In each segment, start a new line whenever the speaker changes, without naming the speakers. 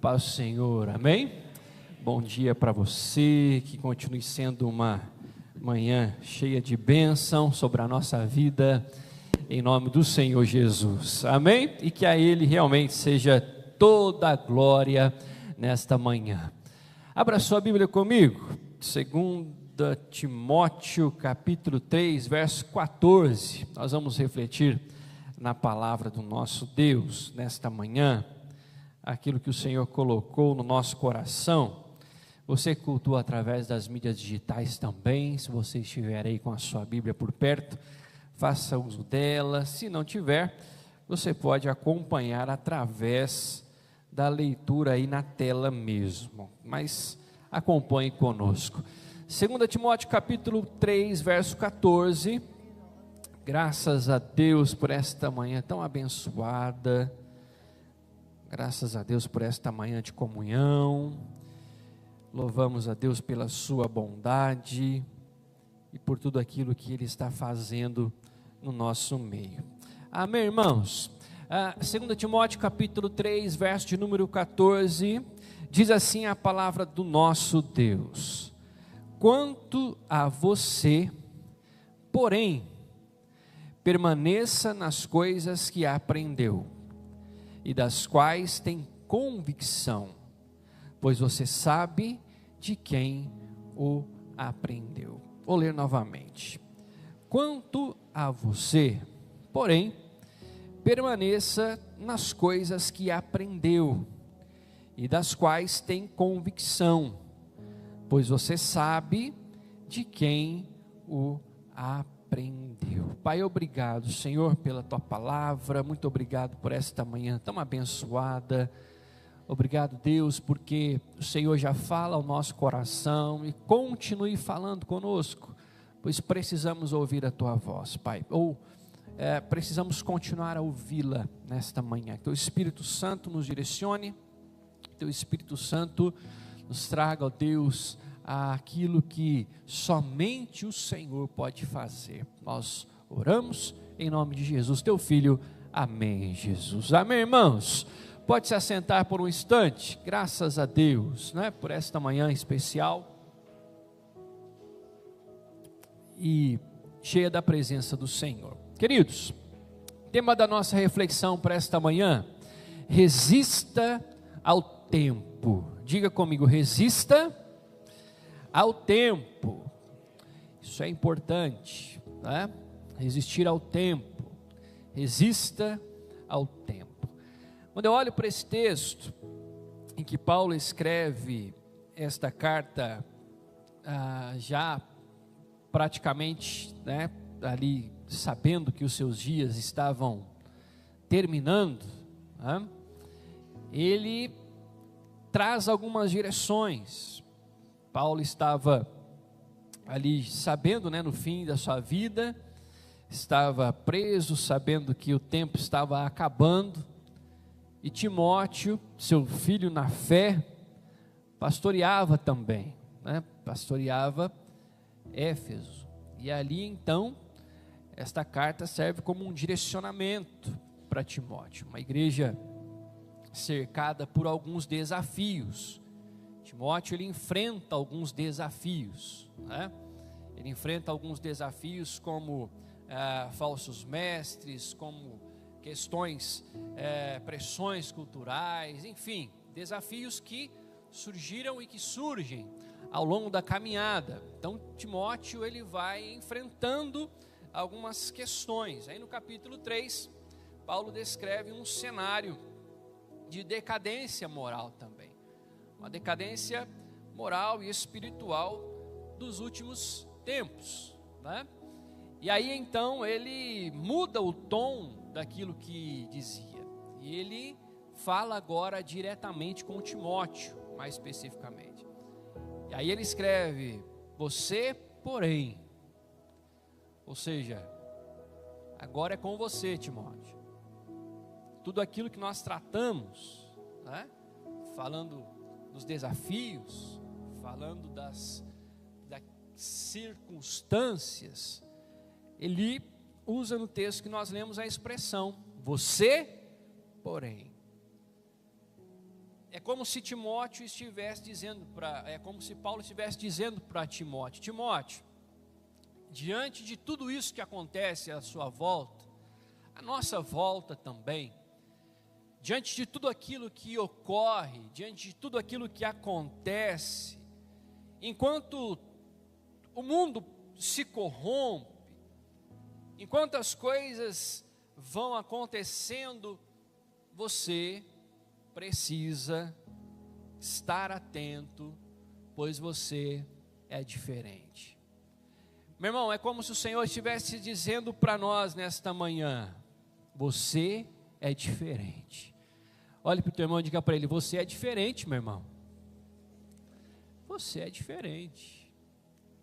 Paz do Senhor, amém? Bom dia para você, que continue sendo uma manhã cheia de bênção sobre a nossa vida, em nome do Senhor Jesus, amém? E que a Ele realmente seja toda a glória nesta manhã. Abra sua Bíblia comigo, 2 Timóteo capítulo 3, verso 14, nós vamos refletir na palavra do nosso Deus nesta manhã, aquilo que o Senhor colocou no nosso coração. Você cultua através das mídias digitais também. Se você estiver aí com a sua Bíblia por perto, faça uso dela. Se não tiver, você pode acompanhar através da leitura aí na tela mesmo, mas acompanhe conosco. 2 Timóteo capítulo 3, verso 14. Graças a Deus por esta manhã tão abençoada. Graças a Deus por esta manhã de comunhão, louvamos a Deus pela sua bondade e por tudo aquilo que Ele está fazendo no nosso meio. Amém, irmãos? 2 Timóteo capítulo 3, verso de número 14, diz assim a palavra do nosso Deus: quanto a você, porém, permaneça nas coisas que aprendeu, e das quais tem convicção, pois você sabe de quem o aprendeu. Vou ler novamente. Quanto a você, porém, permaneça nas coisas que aprendeu, e das quais tem convicção, pois você sabe de quem o aprendeu. Pai, obrigado, Senhor, pela Tua palavra, muito obrigado por esta manhã tão abençoada. Obrigado, Deus, porque o Senhor já fala ao nosso coração e continue falando conosco, pois precisamos ouvir a Tua voz, Pai, precisamos continuar a ouvi-la nesta manhã. Que Teu Espírito Santo nos direcione, Teu Espírito Santo nos traga, ó Deus, aquilo que somente o Senhor pode fazer. Nós oramos em nome de Jesus, Teu Filho, amém, Jesus, amém, irmãos. Pode se assentar por um instante. Graças a Deus, né, por esta manhã especial e cheia da presença do Senhor. Queridos, tema da nossa reflexão para esta manhã: resista ao tempo. Diga comigo, resista ao tempo. Isso é importante, né? Resistir ao tempo. Resista ao tempo. Quando eu olho para esse texto em que Paulo escreve esta carta, já praticamente, né, ali sabendo que os seus dias estavam terminando, né, ele traz algumas direções. Paulo estava ali sabendo, né, no fim da sua vida, estava preso, sabendo que o tempo estava acabando, e Timóteo, seu filho na fé, pastoreava também, né, pastoreava Éfeso, e ali então, esta carta serve como um direcionamento para Timóteo, uma igreja cercada por alguns desafios. Timóteo, ele enfrenta alguns desafios, né? Ele enfrenta alguns desafios como falsos mestres, como questões, pressões culturais, enfim, desafios que surgiram e que surgem ao longo da caminhada. Então Timóteo, ele vai enfrentando algumas questões. Aí no capítulo 3, Paulo descreve um cenário de decadência moral também, uma decadência moral e espiritual dos últimos tempos, né? E aí então ele muda o tom daquilo que dizia, e ele fala agora diretamente com Timóteo, mais especificamente. E aí ele escreve: você, porém, ou seja, agora é com você, Timóteo. Tudo aquilo que nós tratamos, né, falando dos desafios, falando das circunstâncias, ele usa no texto que nós lemos a expressão: você, porém. é como se Timóteo estivesse dizendo é como se Paulo estivesse dizendo para Timóteo: Timóteo, diante de tudo isso que acontece à sua volta, à nossa volta também, diante de tudo aquilo que ocorre, diante de tudo aquilo que acontece, enquanto o mundo se corrompe, enquanto as coisas vão acontecendo, você precisa estar atento, pois você é diferente. Meu irmão, é como se o Senhor estivesse dizendo para nós nesta manhã: você é diferente. Olhe para o teu irmão e diga para ele: você é diferente, meu irmão. Você é diferente.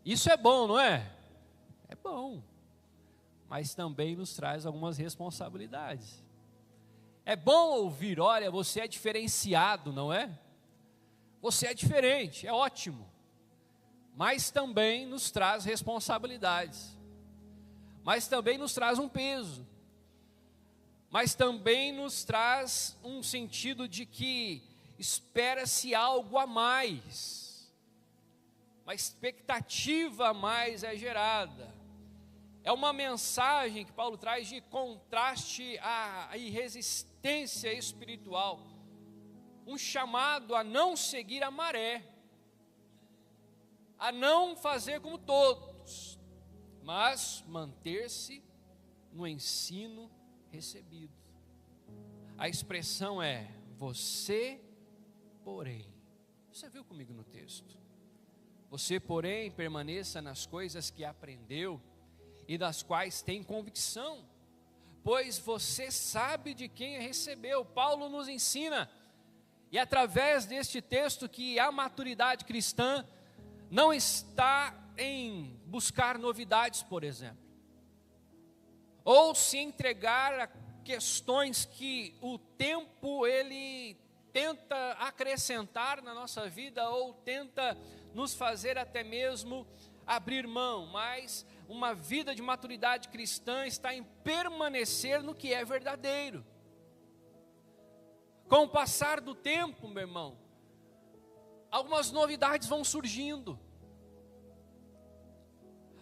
Isso é bom, não é? É bom. Mas também nos traz algumas responsabilidades. É bom ouvir: olha, você é diferenciado, não é? Você é diferente, é ótimo. Mas também nos traz responsabilidades. Mas também nos traz um peso. Mas também nos traz um sentido de que espera-se algo a mais. Uma expectativa a mais é gerada. É uma mensagem que Paulo traz de contraste à irresistência espiritual. Um chamado a não seguir a maré, a não fazer como todos, mas manter-se no ensino recebido. A expressão é: você, porém. Você viu comigo no texto? Você, porém, permaneça nas coisas que aprendeu e das quais tem convicção, pois você sabe de quem recebeu. Paulo nos ensina, e através deste texto, que a maturidade cristã não está em buscar novidades, por exemplo, ou se entregar a questões que o tempo ele tenta acrescentar na nossa vida, ou tenta nos fazer até mesmo abrir mão. Mas uma vida de maturidade cristã está em permanecer no que é verdadeiro. Com o passar do tempo, meu irmão, algumas novidades vão surgindo.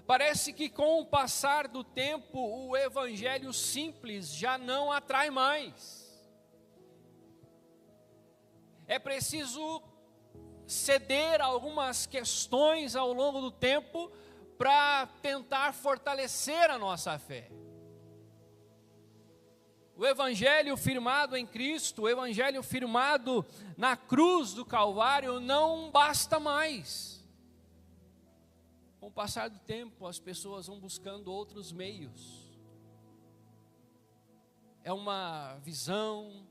Parece que com o passar do tempo, o evangelho simples já não atrai mais. É preciso ceder a algumas questões ao longo do tempo para tentar fortalecer a nossa fé. O evangelho firmado em Cristo, o evangelho firmado na cruz do Calvário não basta mais. Com o passar do tempo, as pessoas vão buscando outros meios. É uma visão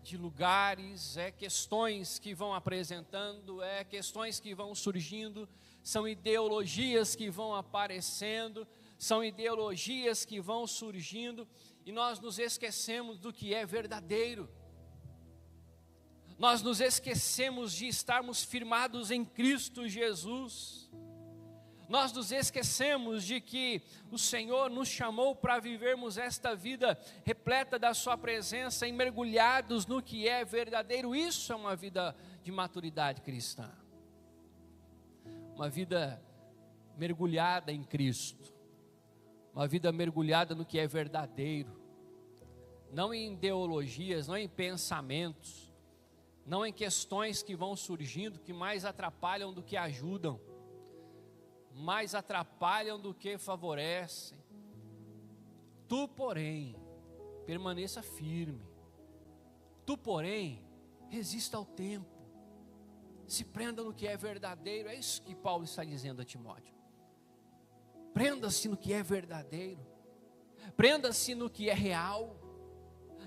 de lugares, é questões que vão apresentando, é questões que vão surgindo, são ideologias que vão aparecendo, são ideologias que vão surgindo, e nós nos esquecemos do que é verdadeiro. Nós nos esquecemos de estarmos firmados em Cristo Jesus. Nós nos esquecemos de que o Senhor nos chamou para vivermos esta vida repleta da sua presença e mergulhados no que é verdadeiro. Isso é uma vida de maturidade cristã. Uma vida mergulhada em Cristo. Uma vida mergulhada no que é verdadeiro. Não em ideologias, não em pensamentos, não em questões que vão surgindo que mais atrapalham do que ajudam. Mais atrapalham do que favorecem. Tu, porém, permaneça firme. Tu, porém, resista ao tempo. Se prenda no que é verdadeiro. É isso que Paulo está dizendo a Timóteo. Prenda-se no que é verdadeiro. Prenda-se no que é real.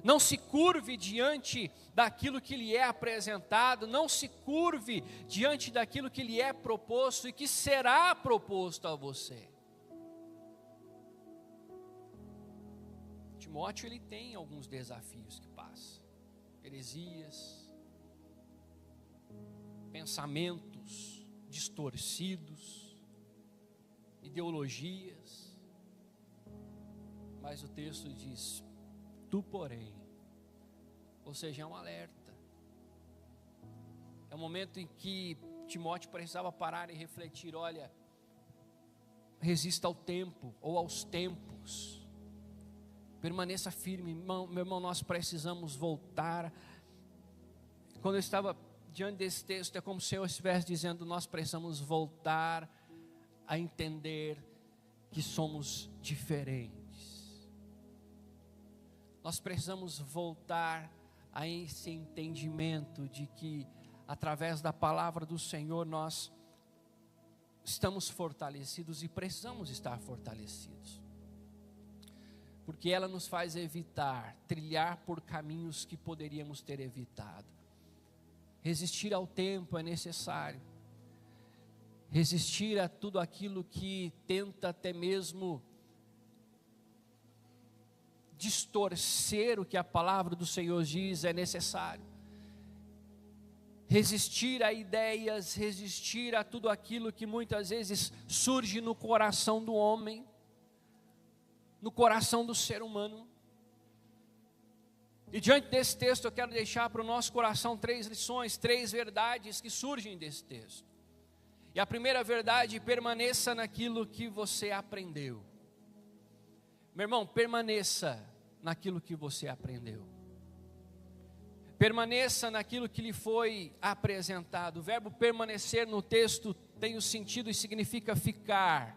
Não se curve diante daquilo que lhe é apresentado, não se curve diante daquilo que lhe é proposto e que será proposto a você. Timóteo, ele tem alguns desafios que passa. Heresias, pensamentos distorcidos, ideologias. Mas o texto diz: tu, porém, Ou seja, é um alerta. É um momento em que Timóteo precisava parar e refletir: olha, resista ao tempo ou aos tempos. Permaneça firme, meu irmão, nós precisamos voltar. Quando eu estava diante desse texto, é como se eu estivesse dizendo: nós precisamos voltar a entender que somos diferentes. Nós precisamos voltar a esse entendimento de que, através da palavra do Senhor, nós estamos fortalecidos e precisamos estar fortalecidos. Porque ela nos faz evitar, trilhar por caminhos que poderíamos ter evitado. Resistir ao tempo é necessário. Resistir a tudo aquilo que tenta até mesmo distorcer o que a palavra do Senhor diz é necessário. Resistir a ideias, resistir a tudo aquilo que muitas vezes surge no coração do homem, no coração do ser humano. E diante desse texto eu quero deixar para o nosso coração 3 lições, 3 verdades que surgem desse texto. E a primeira verdade: permaneça naquilo que você aprendeu. Meu irmão, permaneça naquilo que você aprendeu. Permaneça naquilo que lhe foi apresentado. O verbo permanecer no texto tem o sentido e significa ficar,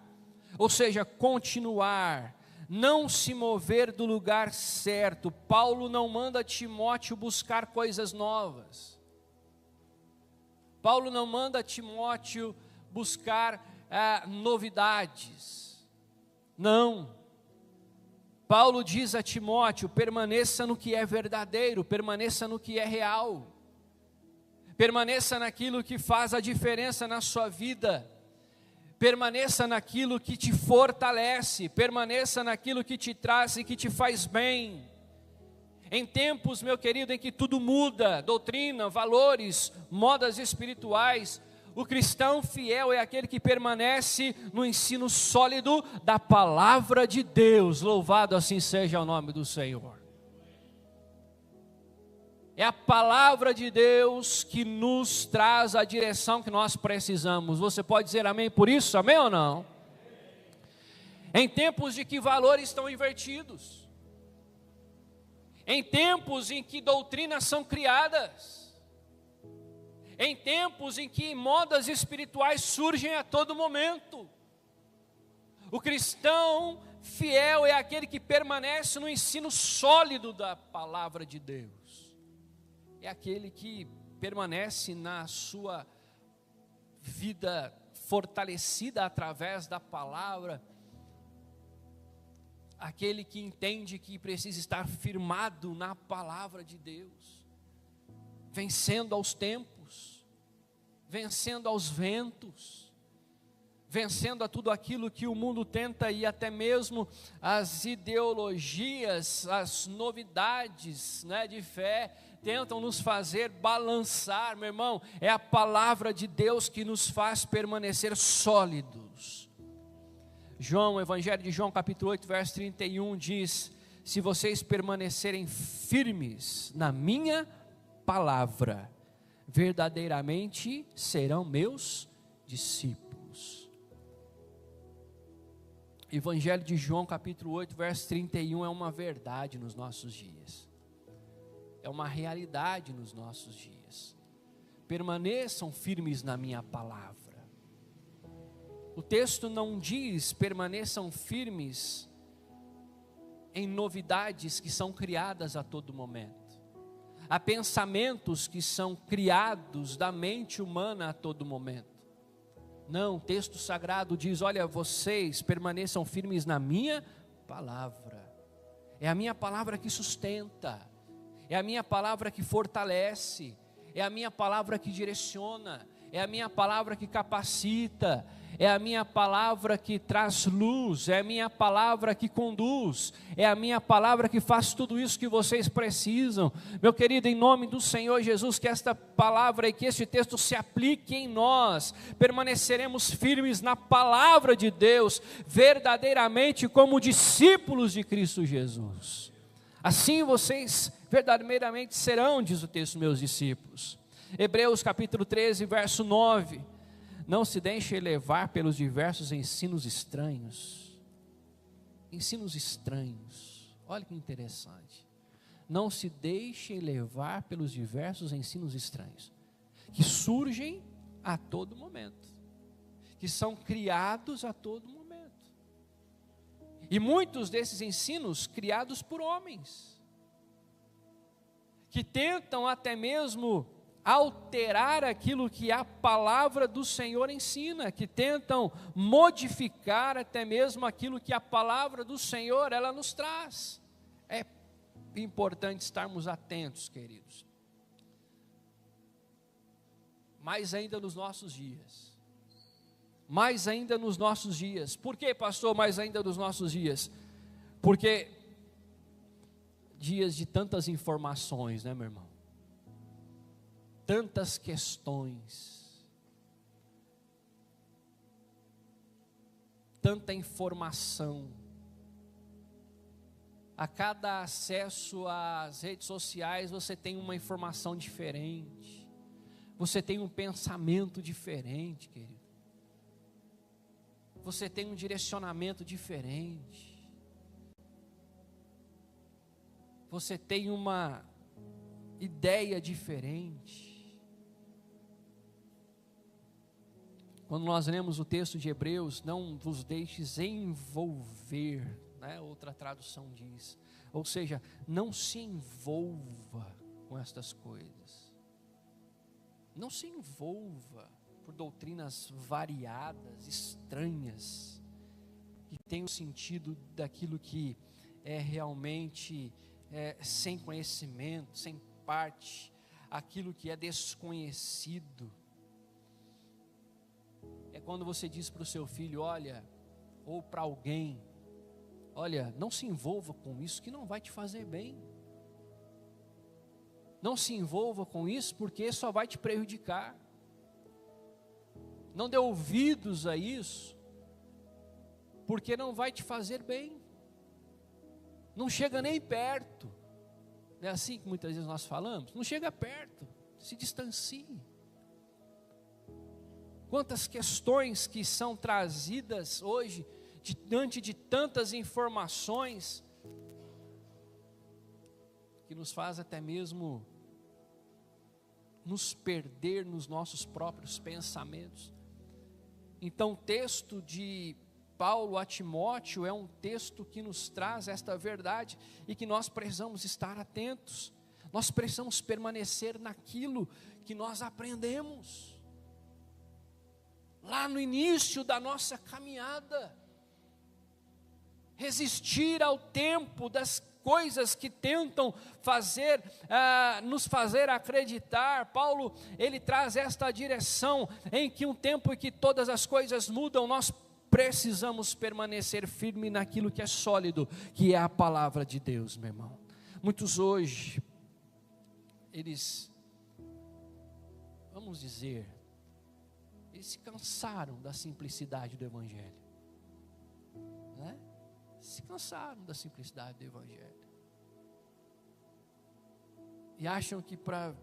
ou seja, continuar, não se mover do lugar certo. Paulo não manda Timóteo buscar coisas novas. Paulo não manda Timóteo buscar novidades. Não. Paulo diz a Timóteo: permaneça no que é verdadeiro, permaneça no que é real, permaneça naquilo que faz a diferença na sua vida, permaneça naquilo que te fortalece, permaneça naquilo que te traz e que te faz bem. Em tempos, meu querido, em que tudo muda, doutrina, valores, modas espirituais, o cristão fiel é aquele que permanece no ensino sólido da palavra de Deus. Louvado assim seja o nome do Senhor. É a palavra de Deus que nos traz a direção que nós precisamos. Você pode dizer amém por isso? Amém ou não? Em tempos de que valores estão invertidos, em tempos em que doutrinas são criadas, em tempos em que modas espirituais surgem a todo momento, o cristão fiel é aquele que permanece no ensino sólido da palavra de Deus. É aquele que permanece na sua vida fortalecida através da palavra, aquele que entende que precisa estar firmado na palavra de Deus, vencendo aos tempos, vencendo aos ventos, vencendo a tudo aquilo que o mundo tenta, e até mesmo as ideologias, as novidades, de fé, tentam nos fazer balançar. Meu irmão, é a palavra de Deus que nos faz permanecer sólidos. O Evangelho de João capítulo 8, verso 31 diz: se vocês permanecerem firmes na minha palavra, verdadeiramente serão meus discípulos. Evangelho de João capítulo 8, verso 31 é uma verdade nos nossos dias. É uma realidade nos nossos dias. Permaneçam firmes na minha palavra. O texto não diz permaneçam firmes em novidades que são criadas a todo momento. Há pensamentos que são criados da mente humana a todo momento. Não, o texto sagrado diz: olha, vocês permaneçam firmes na minha palavra. É a minha palavra que sustenta, é a minha palavra que fortalece, é a minha palavra que direciona, é a minha palavra que capacita, é a minha palavra que traz luz, é a minha palavra que conduz, é a minha palavra que faz tudo isso que vocês precisam. Meu querido, em nome do Senhor Jesus, que esta palavra e que este texto se aplique em nós. Permaneceremos firmes na palavra de Deus, verdadeiramente como discípulos de Cristo Jesus. Assim vocês verdadeiramente serão, diz o texto, meus discípulos. Hebreus capítulo 13, verso 9. Não se deixe levar pelos diversos ensinos estranhos. Ensinos estranhos. Olha que interessante. Não se deixem levar pelos diversos ensinos estranhos, que surgem a todo momento, que são criados a todo momento. E muitos desses ensinos criados por homens, que tentam até mesmo alterar aquilo que a palavra do Senhor ensina, que tentam modificar até mesmo aquilo que a palavra do Senhor ela nos traz. É importante estarmos atentos, queridos. Mais ainda nos nossos dias. Mais ainda nos nossos dias. Por que, pastor, mais ainda nos nossos dias? Porque dias de tantas informações, né, meu irmão? Tantas questões, tanta informação. A cada acesso às redes sociais você tem uma informação diferente, você tem um pensamento diferente, querido. Você tem um direcionamento diferente. Você tem uma ideia diferente. Quando nós lemos o texto de Hebreus, não vos deixes envolver, né? Outra tradução diz, ou seja, não se envolva com estas coisas. Não se envolva por doutrinas variadas, estranhas, que tem o sentido daquilo que é realmente sem conhecimento, sem parte, aquilo que é desconhecido. É quando você diz para o seu filho, olha, ou para alguém, olha, não se envolva com isso que não vai te fazer bem. Não se envolva com isso porque só vai te prejudicar. Não dê ouvidos a isso, porque não vai te fazer bem. Não chega nem perto. Não é assim que muitas vezes nós falamos? Não chega perto, se distancie. Quantas questões que são trazidas hoje, diante de tantas informações, que nos faz até mesmo nos perder nos nossos próprios pensamentos. Então o texto de Paulo a Timóteo é um texto que nos traz esta verdade e que nós precisamos estar atentos. Nós precisamos permanecer naquilo que nós aprendemos lá no início da nossa caminhada. Resistir ao tempo das coisas que tentam nos fazer acreditar. Paulo, ele traz esta direção em que um tempo em que todas as coisas mudam, nós precisamos permanecer firme naquilo que é sólido, que é a palavra de Deus, meu irmão. Muitos hoje, eles, vamos dizer, eles se cansaram da simplicidade do Evangelho, né? Se cansaram da simplicidade do Evangelho, e acham que para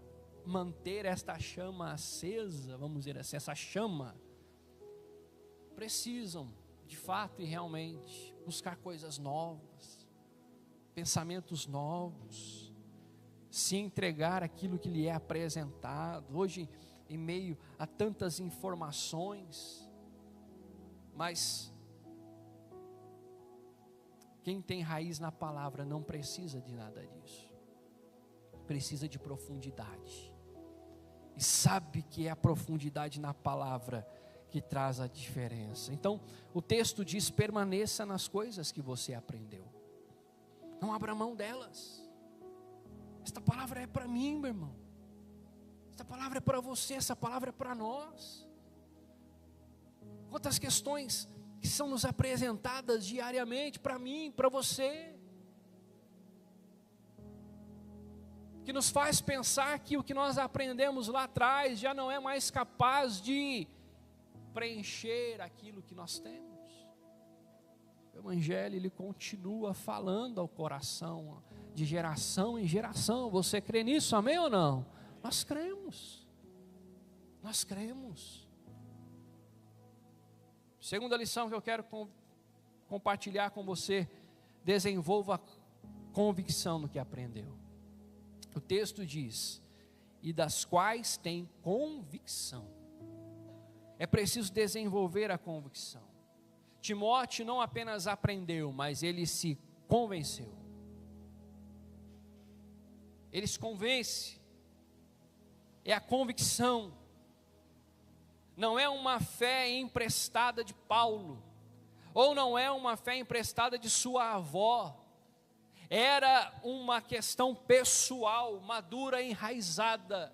manter esta chama acesa, vamos dizer assim, essa chama, precisam, de fato e realmente, buscar coisas novas, pensamentos novos, se entregar àquilo que lhe é apresentado. Hoje, em meio a tantas informações, mas quem tem raiz na palavra não precisa de nada disso, precisa de profundidade, e sabe que é a profundidade na palavra que traz a diferença. Então o texto diz, permaneça nas coisas que você aprendeu, não abra mão delas. Esta palavra é para mim, meu irmão, esta palavra é para você, essa palavra é para nós. Quantas questões que são nos apresentadas diariamente, para mim, para você, que nos faz pensar que o que nós aprendemos lá atrás já não é mais capaz de preencher aquilo que nós temos. O Evangelho, ele continua falando ao coração, de geração em geração. Você crê nisso, amém ou não? Nós cremos. Nós cremos. Segunda lição que eu quero compartilhar com você: desenvolva convicção no que aprendeu. O texto diz: e das quais tem convicção. É preciso desenvolver a convicção. Timóteo não apenas aprendeu, mas ele se convenceu. Ele se convence. É a convicção. Não é uma fé emprestada de Paulo, ou não é uma fé emprestada de sua avó. Era uma questão pessoal, madura, enraizada.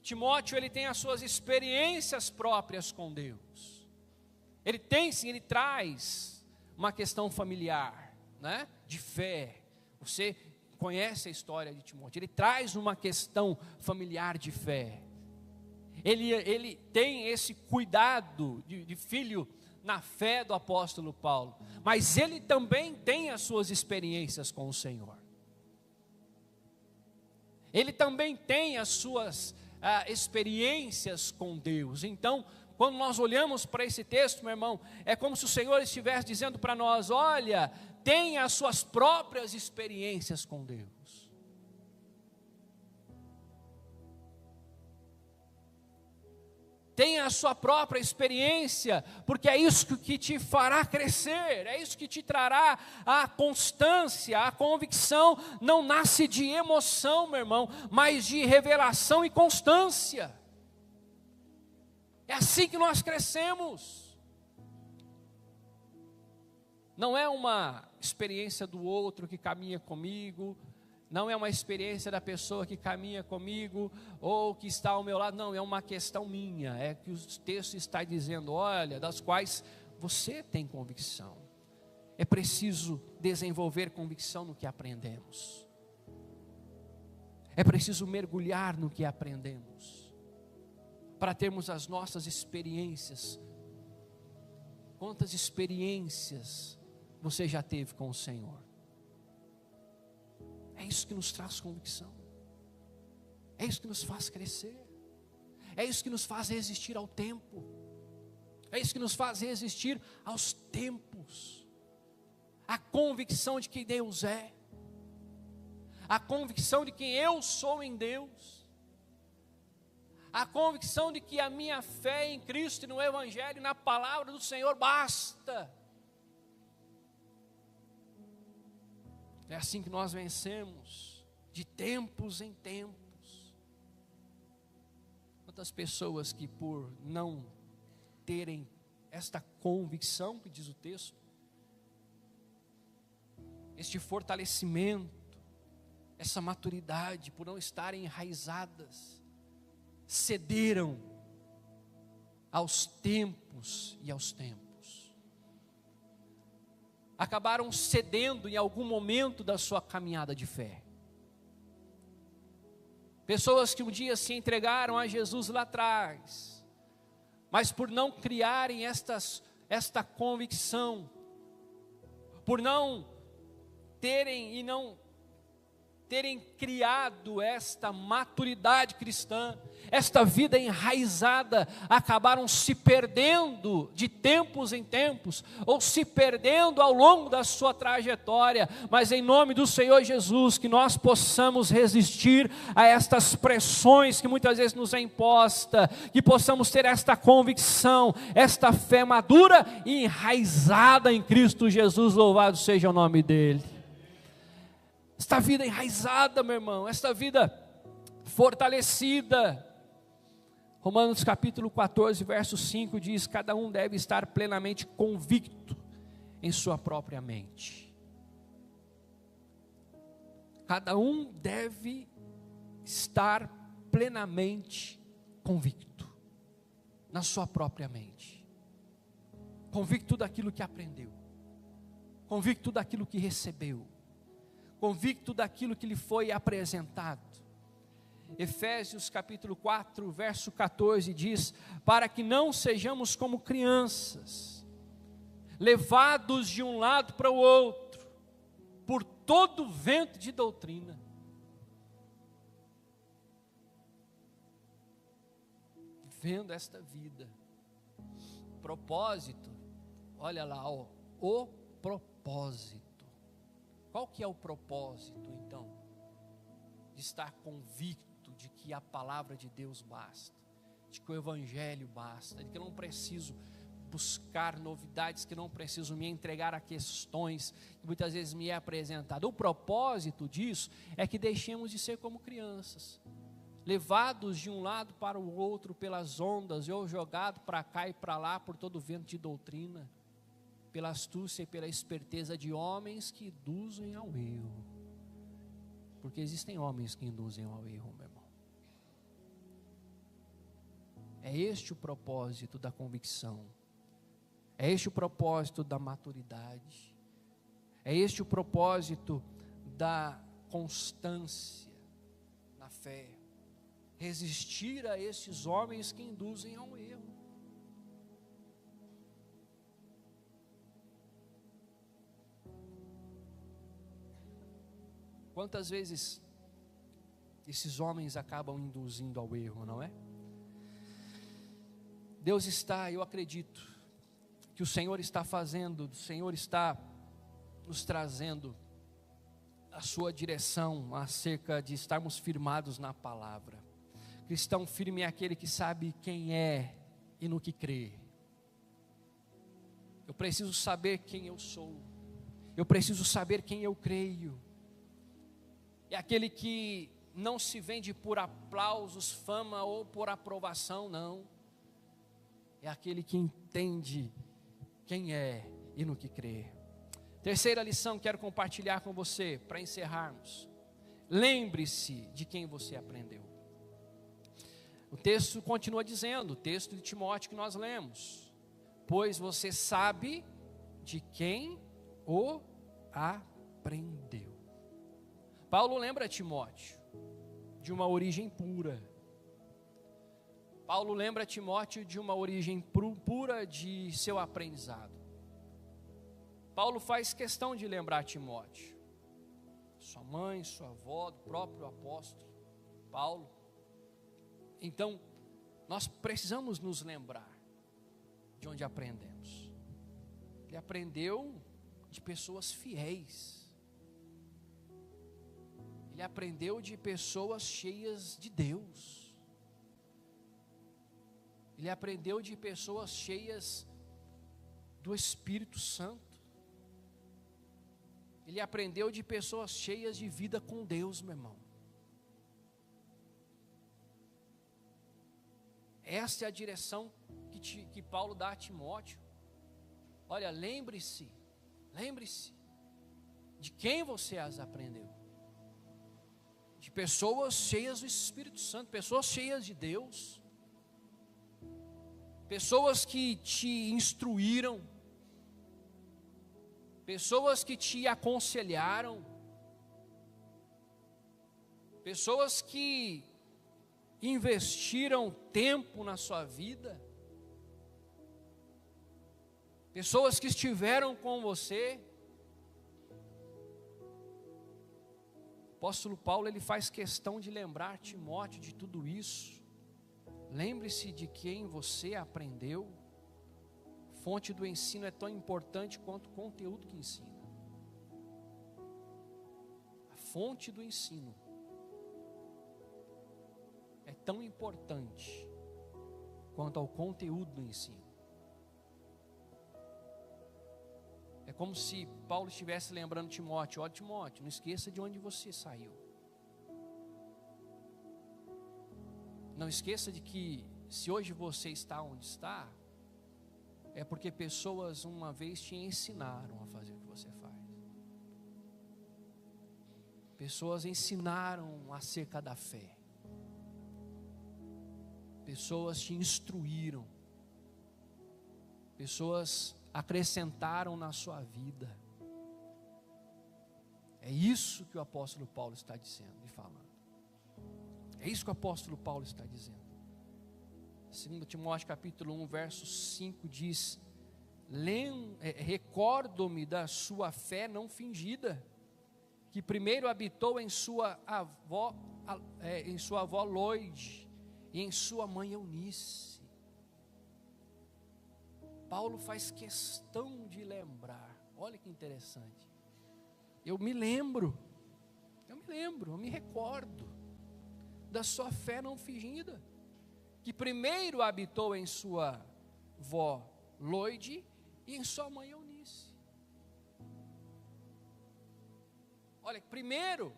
Timóteo, ele tem as suas experiências próprias com Deus. Ele tem sim, ele traz uma questão familiar, né, de fé. Você conhece a história de Timóteo. Ele traz uma questão familiar de fé. Ele tem esse cuidado de filho na fé do apóstolo Paulo, mas ele também tem as suas experiências com o Senhor. Ele também tem as suas experiências com Deus. Então, quando nós olhamos para esse texto, meu irmão, é como se o Senhor estivesse dizendo para nós: olha, tenha as suas próprias experiências com Deus. Tenha a sua própria experiência, porque é isso que te fará crescer, é isso que te trará a constância, a convicção. Não nasce de emoção, meu irmão, mas de revelação e constância. É assim que nós crescemos. Não é uma experiência do outro que caminha comigo, não é uma experiência da pessoa que caminha comigo ou que está ao meu lado. Não, é uma questão minha. É que o texto está dizendo: olha, das quais você tem convicção. É preciso desenvolver convicção no que aprendemos. É preciso mergulhar no que aprendemos, para termos as nossas experiências. Quantas experiências você já teve com o Senhor? É isso que nos traz convicção. É isso que nos faz crescer. É isso que nos faz resistir ao tempo. É isso que nos faz resistir aos tempos. A convicção de quem Deus é. A convicção de quem eu sou em Deus. A convicção de que a minha fé em Cristo e no Evangelho e na palavra do Senhor basta. É assim que nós vencemos, de tempos em tempos. Quantas pessoas que, por não terem esta convicção, que diz o texto, este fortalecimento, essa maturidade, por não estarem enraizadas, cederam aos tempos e aos tempos. Acabaram cedendo em algum momento da sua caminhada de fé. Pessoas que um dia se entregaram a Jesus lá atrás, mas por não criarem esta convicção, por não terem criado esta maturidade cristã, esta vida enraizada, acabaram se perdendo de tempos em tempos, ou se perdendo ao longo da sua trajetória. Mas em nome do Senhor Jesus, que nós possamos resistir a estas pressões que muitas vezes nos é imposta, que possamos ter esta convicção, esta fé madura e enraizada em Cristo Jesus. Louvado seja o nome dEle. Esta vida enraizada, meu irmão, esta vida fortalecida. Romanos capítulo 14, verso 5 diz: cada um deve estar plenamente convicto em sua própria mente. Cada um deve estar plenamente convicto na sua própria mente. Convicto daquilo que aprendeu, convicto daquilo que recebeu, convicto daquilo que lhe foi apresentado. Efésios capítulo 4, verso 14 diz: para que não sejamos como crianças, levados de um lado para o outro, por todo vento de doutrina. Vivendo esta vida. Propósito, olha lá, ó, o propósito. Qual que é o propósito, então? De estar convicto de que a palavra de Deus basta, de que o Evangelho basta, de que eu não preciso buscar novidades, que não preciso me entregar a questões que muitas vezes me é apresentado. O propósito disso é que deixemos de ser como crianças, levados de um lado para o outro pelas ondas, ou jogado para cá e para lá por todo o vento de doutrina, pela astúcia e pela esperteza de homens que induzem ao erro. Porque existem homens que induzem ao erro, meu irmão. É este o propósito da convicção. É este o propósito da maturidade. É este o propósito da constância na fé. Resistir a esses homens que induzem ao erro. Quantas vezes esses homens acabam induzindo ao erro, não é? Deus está, eu acredito, que o Senhor está fazendo, o Senhor está nos trazendo a sua direção acerca de estarmos firmados na palavra. Cristão firme é aquele que sabe quem é e no que crê. Eu preciso saber quem eu sou. Eu preciso saber quem eu creio. É aquele que não se vende por aplausos, fama ou por aprovação, não. É aquele que entende quem é e no que crê. Terceira lição que quero compartilhar com você, para encerrarmos. Lembre-se de quem você aprendeu. O texto continua dizendo, o texto de Timóteo que nós lemos. Pois você sabe de quem o aprendeu. Paulo lembra a Timóteo de uma origem pura. Paulo lembra a Timóteo de uma origem pura de seu aprendizado. Paulo faz questão de lembrar a Timóteo, sua mãe, sua avó, do próprio apóstolo Paulo. Então, nós precisamos nos lembrar de onde aprendemos. Ele aprendeu de pessoas fiéis. Ele aprendeu de pessoas cheias de Deus. Ele aprendeu de pessoas cheias do Espírito Santo. Ele aprendeu de pessoas cheias de vida com Deus, meu irmão. Essa é a direção que Paulo dá a Timóteo. Olha, lembre-se de quem você as aprendeu. De pessoas cheias do Espírito Santo, pessoas cheias de Deus. Pessoas que te instruíram, pessoas que te aconselharam, pessoas que investiram tempo na sua vida, pessoas que estiveram com você. O apóstolo Paulo, ele faz questão de lembrar Timóteo de tudo isso. Lembre-se de quem você aprendeu. Fonte do ensino é tão importante quanto o conteúdo que ensina. A fonte do ensino é tão importante quanto ao conteúdo do ensino. É como se Paulo estivesse lembrando Timóteo: ó Timóteo, não esqueça de onde você saiu. Não esqueça de que se hoje você está onde está, é porque pessoas uma vez te ensinaram a fazer o que você faz. Pessoas ensinaram acerca da fé. Pessoas te instruíram. Pessoas acrescentaram na sua vida. É isso que o apóstolo Paulo está dizendo e falando. É isso que o apóstolo Paulo está dizendo. 2 Timóteo capítulo 1, verso 5 diz recordo-me da sua fé não fingida, que primeiro habitou em sua avó Loide e em sua mãe Eunice. Paulo faz questão de lembrar, olha que interessante, eu me recordo da sua fé não fingida, que primeiro habitou em sua avó Loide e em sua mãe Eunice. Olha, primeiro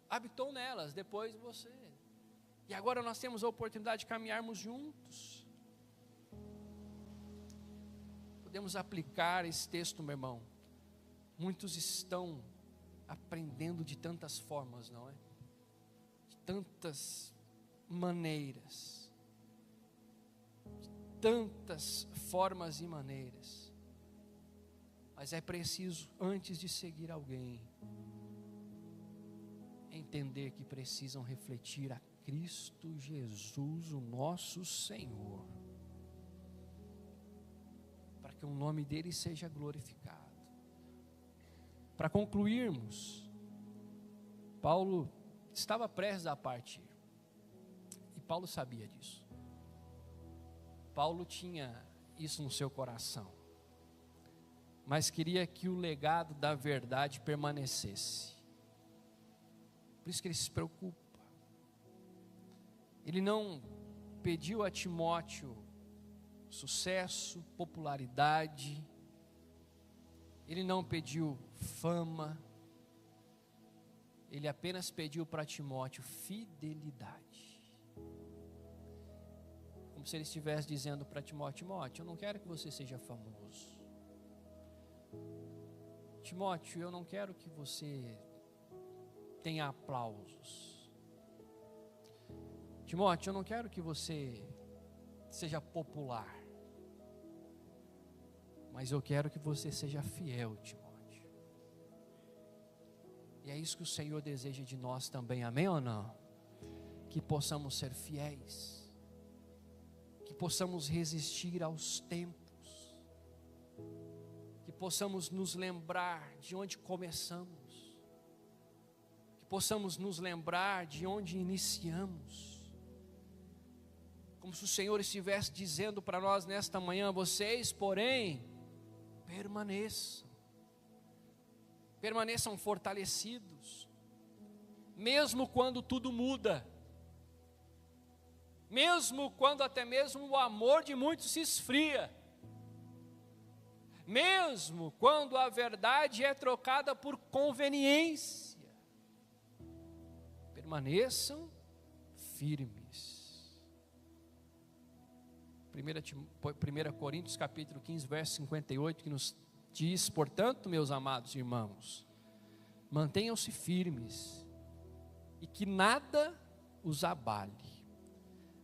habitou nelas, depois você. E agora nós temos a oportunidade de caminharmos juntos. Podemos aplicar esse texto, meu irmão. Muitos estão aprendendo de tantas formas, não é? De tantas maneiras. De tantas formas e maneiras. Mas é preciso, antes de seguir alguém, entender que precisam refletir a Cristo Jesus, o nosso Senhor, para que o nome dele seja glorificado. Para concluirmos, Paulo estava prestes a partir, e Paulo sabia disso. Paulo tinha isso no seu coração, mas queria que o legado da verdade permanecesse. Por isso que ele se preocupa. Ele não pediu a Timóteo sucesso, popularidade. Ele não pediu fama. Ele apenas pediu para Timóteo fidelidade. Como se ele estivesse dizendo para Timóteo: Timóteo, eu não quero que você seja famoso. Timóteo, eu não quero que você tenha aplausos. Timóteo, eu não quero que você seja popular, mas eu quero que você seja fiel, Timóteo. E é isso que o Senhor deseja de nós também, amém ou não? Que possamos ser fiéis, que possamos resistir aos tempos, que possamos nos lembrar de onde começamos, possamos nos lembrar de onde iniciamos, como se o Senhor estivesse dizendo para nós nesta manhã: vocês, porém, permaneçam fortalecidos, mesmo quando tudo muda, mesmo quando até mesmo o amor de muitos se esfria, mesmo quando a verdade é trocada por conveniência, permaneçam firmes. 1 Coríntios capítulo 15, verso 58, que nos diz: portanto, meus amados irmãos, mantenham-se firmes, e que nada os abale,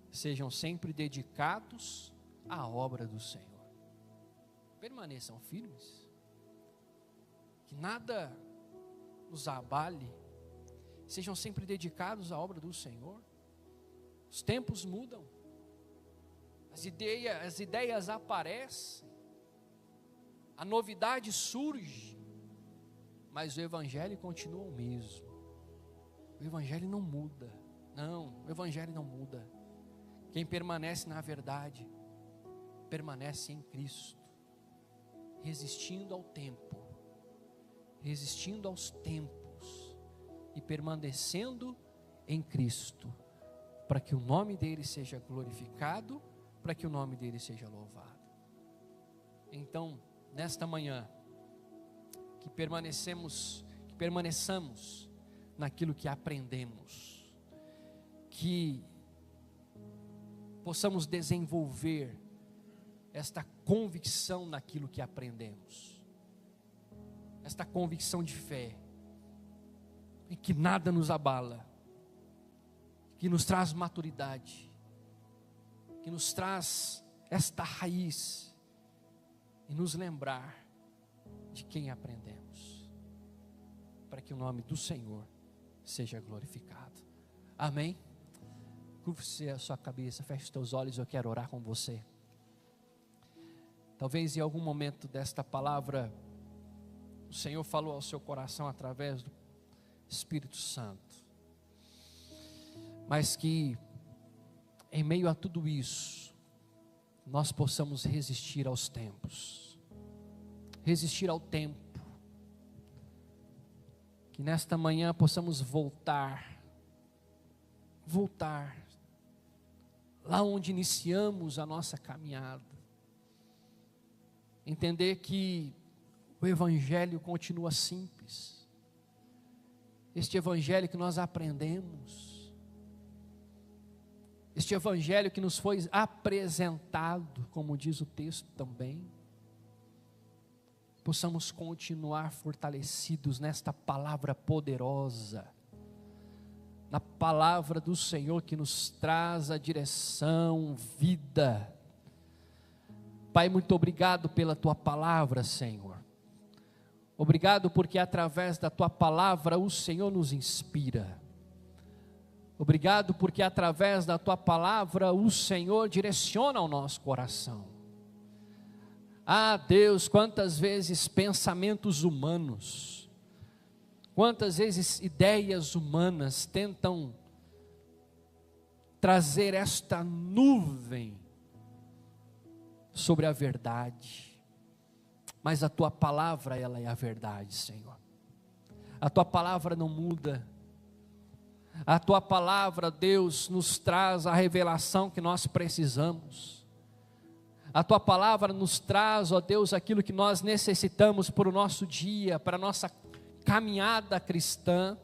sejam sempre dedicados à obra do Senhor. Permaneçam firmes, que nada os abale, sejam sempre dedicados à obra do Senhor. Os tempos mudam, as ideias aparecem, a novidade surge, mas o Evangelho continua o mesmo. O Evangelho não muda. Não, o Evangelho não muda. Quem permanece na verdade, permanece em Cristo, resistindo ao tempo, resistindo aos tempos e permanecendo em Cristo, para que o nome dele seja glorificado, para que o nome dele seja louvado. Então, nesta manhã, que permaneçamos naquilo que aprendemos, que possamos desenvolver esta convicção naquilo que aprendemos, esta convicção de fé, e que nada nos abala, que nos traz maturidade, que nos traz esta raiz, e nos lembrar de quem aprendemos, para que o nome do Senhor seja glorificado. Amém? Curva-se a sua cabeça, feche os teus olhos, eu quero orar com você. Talvez em algum momento desta palavra, o Senhor falou ao seu coração através do Espírito Santo. Mas que, em meio a tudo isso, nós possamos resistir aos tempos. Resistir ao tempo. Que nesta manhã possamos voltar lá onde iniciamos a nossa caminhada. Entender que o Evangelho continua simples. Este Evangelho que nós aprendemos. Este Evangelho que nos foi apresentado, como diz o texto também. Possamos continuar fortalecidos nesta palavra poderosa. Na palavra do Senhor que nos traz a direção, vida. Pai, muito obrigado pela tua palavra, Senhor. Obrigado porque através da tua palavra o Senhor nos inspira. Obrigado porque através da tua palavra o Senhor direciona o nosso coração. Ah, Deus, quantas vezes pensamentos humanos, quantas vezes ideias humanas tentam trazer esta nuvem sobre a verdade, mas a tua palavra, ela é a verdade, Senhor. A tua palavra não muda. A tua palavra, Deus, nos traz a revelação que nós precisamos. A tua palavra nos traz, ó Deus, aquilo que nós necessitamos para o nosso dia, para a nossa caminhada cristã.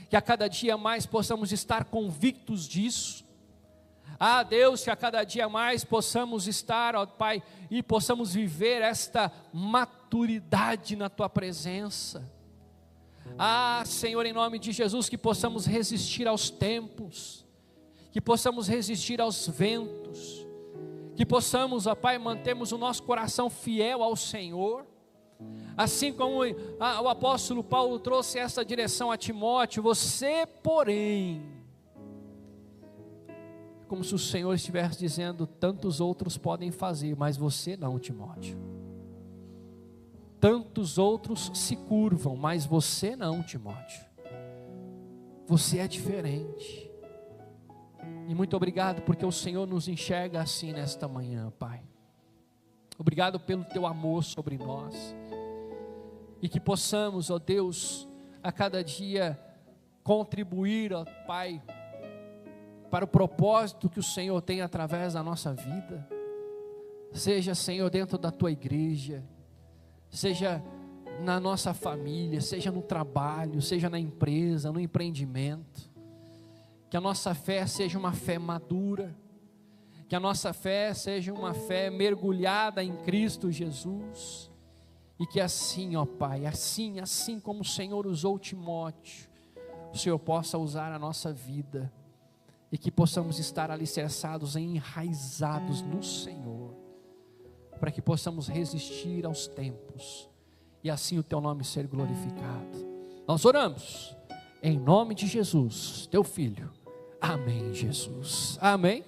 Que a cada dia mais possamos estar convictos disso. Ah, Deus, que a cada dia mais possamos estar, ó Pai, e possamos viver esta maturidade na tua presença. Ah, Senhor, em nome de Jesus, que possamos resistir aos tempos, que possamos resistir aos ventos, que possamos, ó Pai, mantermos o nosso coração fiel ao Senhor, assim como o apóstolo Paulo trouxe essa direção a Timóteo. Você, porém, como se o Senhor estivesse dizendo, tantos outros podem fazer, mas você não, Timóteo. Tantos outros se curvam, mas você não, Timóteo. Você é diferente. E muito obrigado porque o Senhor nos enxerga assim nesta manhã, Pai. Obrigado pelo teu amor sobre nós. E que possamos, ó Deus, a cada dia contribuir, ó Pai, para o propósito que o Senhor tem através da nossa vida. Seja, Senhor, dentro da tua igreja, seja na nossa família, seja no trabalho, seja na empresa, no empreendimento. Que a nossa fé seja uma fé madura, que a nossa fé seja uma fé mergulhada em Cristo Jesus, e que assim, ó Pai, assim como o Senhor usou Timóteo, o Senhor possa usar a nossa vida, e que possamos estar alicerçados e enraizados no Senhor, para que possamos resistir aos tempos, e assim o teu nome ser glorificado. Nós oramos, em nome de Jesus, teu Filho. Amém, Jesus. Amém.